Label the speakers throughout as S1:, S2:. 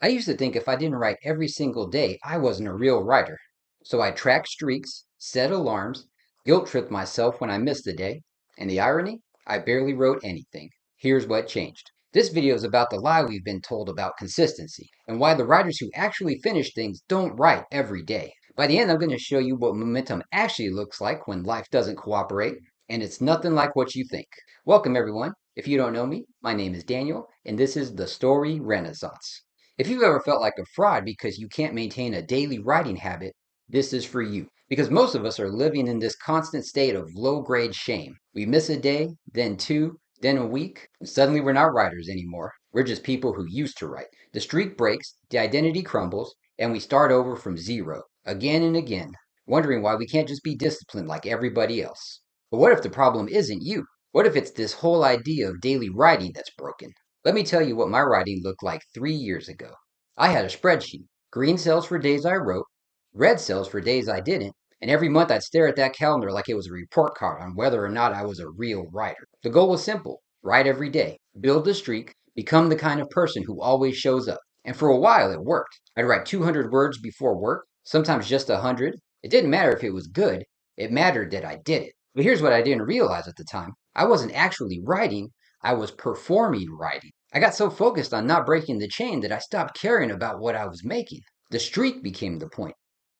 S1: I used to think if I didn't write every single day, I wasn't a real writer. So I tracked streaks, set alarms, guilt tripped myself when I missed a day, and the irony? I barely wrote anything. Here's what changed. This video is about the lie we've been told about consistency and why the writers who actually finish things don't write every day. By the end, I'm going to show you what momentum actually looks like when life doesn't cooperate, and it's nothing like what you think. Welcome, everyone. If you don't know me, my name is Daniel, and this is The Story Renaissance. If you've ever felt like a fraud because you can't maintain a daily writing habit, this is for you. Because most of us are living in this constant state of low grade shame. We miss a day, then two, then a week, and suddenly we're not writers anymore. We're just people who used to write. The streak breaks, the identity crumbles, and we start over from zero, again and again, wondering why we can't just be disciplined like everybody else. But what if the problem isn't you? What if it's this whole idea of daily writing that's broken? Let me tell you what my writing looked like 3 years ago. I had a spreadsheet, green cells for days I wrote, red cells for days I didn't, and every month I'd stare at that calendar like it was a report card on whether or not I was a real writer. The goal was simple: write every day, build a streak, become the kind of person who always shows up. And for a while it worked. I'd write 200 words before work, sometimes just 100. It didn't matter if it was good, it mattered that I did it. But here's what I didn't realize at the time: I wasn't actually writing, I was performing writing. I got so focused on not breaking the chain that I stopped caring about what I was making. The streak became the point.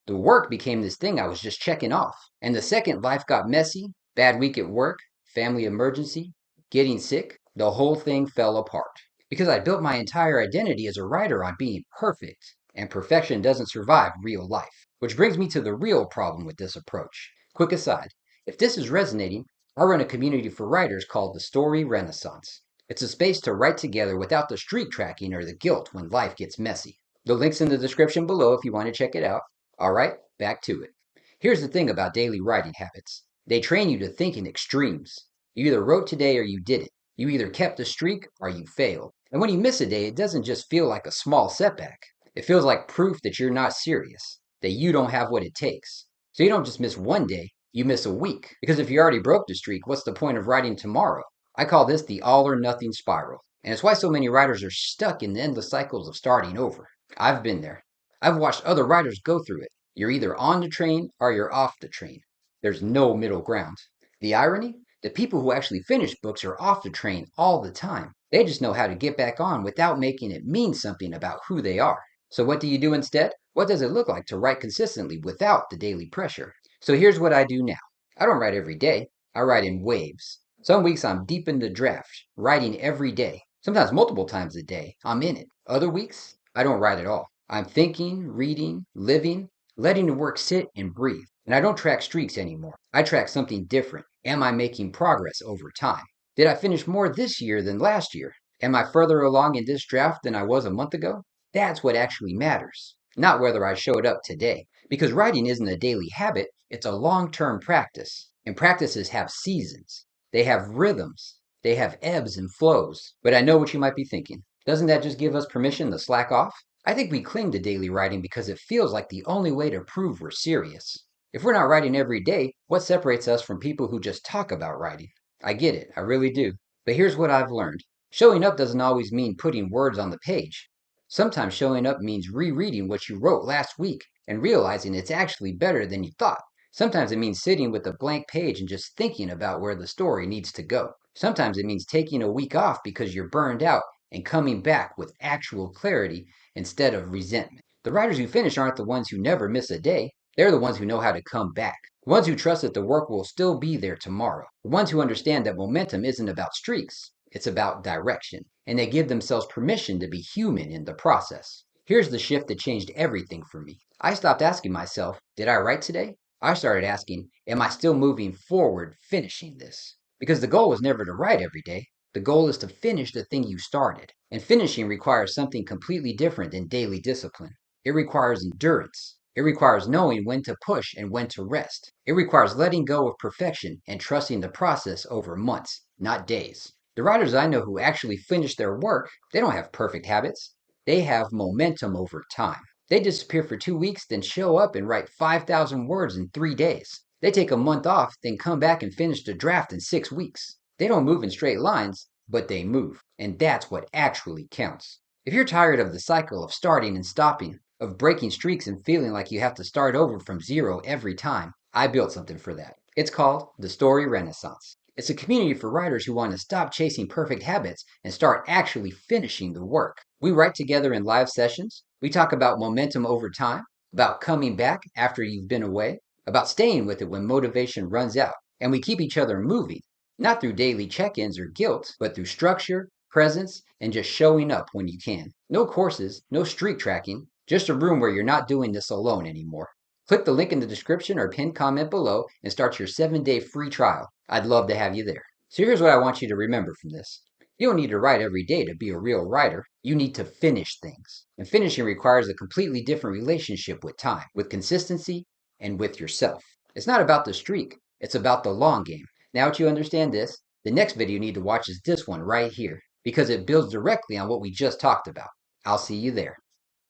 S1: The work became this thing I was just checking off. And the second life got messy, bad week at work, family emergency, getting sick, the whole thing fell apart. Because I built my entire identity as a writer on being perfect. And perfection doesn't survive real life. Which brings me to the real problem with this approach. Quick aside, if this is resonating, I run a community for writers called the Story Renaissance. It's a space to write together without the streak tracking or the guilt when life gets messy. The link's in the description below if you want to check it out. All right, back to it. Here's the thing about daily writing habits: they train you to think in extremes. You either wrote today or you didn't. You either kept the streak or you failed. And when you miss a day, it doesn't just feel like a small setback. It feels like proof that you're not serious, that you don't have what it takes. So you don't just miss one day, you miss a week. Because if you already broke the streak, what's the point of writing tomorrow? I call this the all or nothing spiral. And it's why so many writers are stuck in the endless cycles of starting over. I've been there. I've watched other writers go through it. You're either on the train or you're off the train. There's no middle ground. The irony? The people who actually finish books are off the train all the time. They just know how to get back on without making it mean something about who they are. So what do you do instead? What does it look like to write consistently without the daily pressure? So here's what I do now. I don't write every day. I write in waves. Some weeks I'm deep in the draft, writing every day. Sometimes multiple times a day, I'm in it. Other weeks, I don't write at all. I'm thinking, reading, living, letting the work sit and breathe. And I don't track streaks anymore. I track something different. Am I making progress over time? Did I finish more this year than last year? Am I further along in this draft than I was a month ago? That's what actually matters, not whether I showed up today. Because writing isn't a daily habit, it's a long term practice. And practices have seasons, they have rhythms, they have ebbs and flows. But I know what you might be thinking. Doesn't that just give us permission to slack off? I think we cling to daily writing because it feels like the only way to prove we're serious. If we're not writing every day, what separates us from people who just talk about writing? I get it, I really do. But here's what I've learned: showing up doesn't always mean putting words on the page. Sometimes showing up means rereading what you wrote last week and realizing it's actually better than you thought. Sometimes it means sitting with a blank page and just thinking about where the story needs to go. Sometimes it means taking a week off because you're burned out and coming back with actual clarity instead of resentment. The writers who finish aren't the ones who never miss a day. They're the ones who know how to come back. The ones who trust that the work will still be there tomorrow. The ones who understand that momentum isn't about streaks, it's about direction. And they give themselves permission to be human in the process. Here's the shift that changed everything for me. I stopped asking myself, did I write today? I started asking, am I still moving forward, finishing this? Because the goal was never to write every day. The goal is to finish the thing you started. And finishing requires something completely different than daily discipline. It requires endurance. It requires knowing when to push and when to rest. It requires letting go of perfection and trusting the process over months, not days. The writers I know who actually finish their work, they don't have perfect habits. They have momentum over time. They disappear for 2 weeks, then show up and write 5,000 words in 3 days. They take a month off, then come back and finish the draft in 6 weeks. They don't move in straight lines, but they move. And that's what actually counts. If you're tired of the cycle of starting and stopping, of breaking streaks and feeling like you have to start over from zero every time, I built something for that. It's called the Story Renaissance. It's a community for writers who want to stop chasing perfect habits and start actually finishing the work. We write together in live sessions. We talk about momentum over time, about coming back after you've been away, about staying with it when motivation runs out. And we keep each other moving, not through daily check ins or guilt, but through structure, presence, and just showing up when you can. No courses, no streak tracking, just a room where you're not doing this alone anymore. Click the link in the description or pinned comment below and start your 7-day free trial. I'd love to have you there. So here's what I want you to remember from this. You don't need to write every day to be a real writer. You need to finish things. And finishing requires a completely different relationship with time, with consistency, and with yourself. It's not about the streak, it's about the long game. Now that you understand this, the next video you need to watch is this one right here, because it builds directly on what we just talked about. I'll see you there.